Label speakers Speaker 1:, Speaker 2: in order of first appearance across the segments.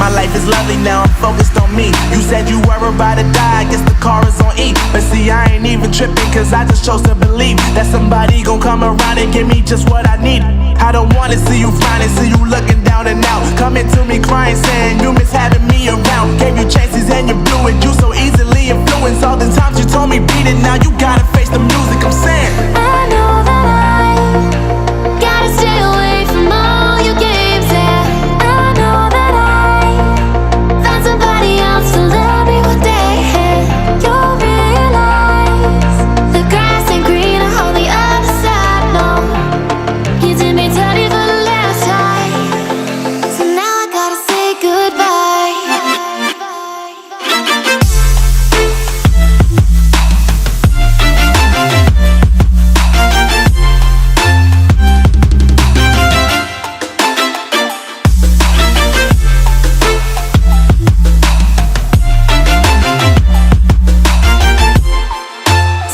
Speaker 1: My life is lovely now, I'm focused on me. You said you were about to die, I guess the car is on E. But see, I ain't even tripping, cause I just chose to believe that somebody gon' come around and give me just what I need. I don't wanna see you finding, see you looking down and out, coming to me crying, saying you miss having me around. Gave you chances and you blew it, you so easily influenced. All the times you told me beat it, now you gotta face the music. I'm saying
Speaker 2: I know that I gotta stay away from all your games, yeah. I know that I found somebody else to love me one day, and you'll realize the grass ain't greener on the other side, no. You did me dirty for the last time, so now I gotta say goodbye.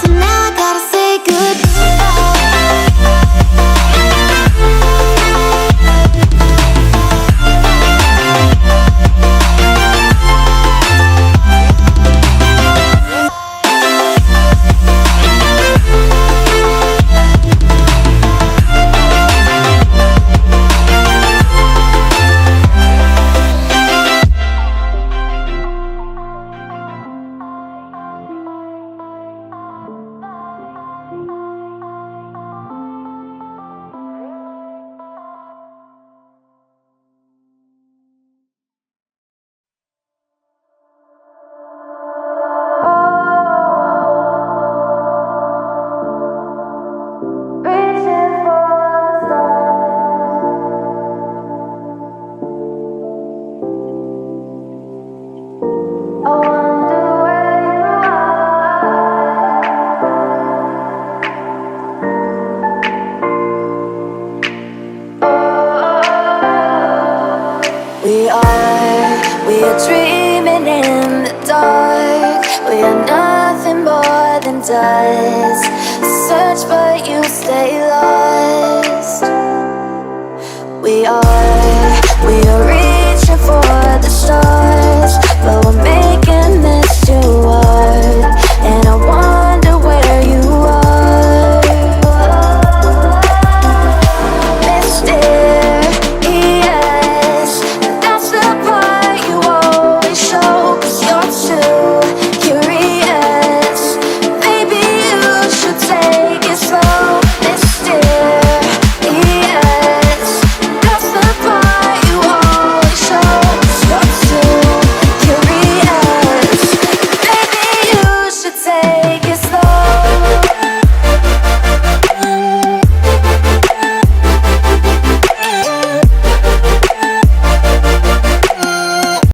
Speaker 2: So now I gotta say We are dreaming in the dark. We are nothing more than dust.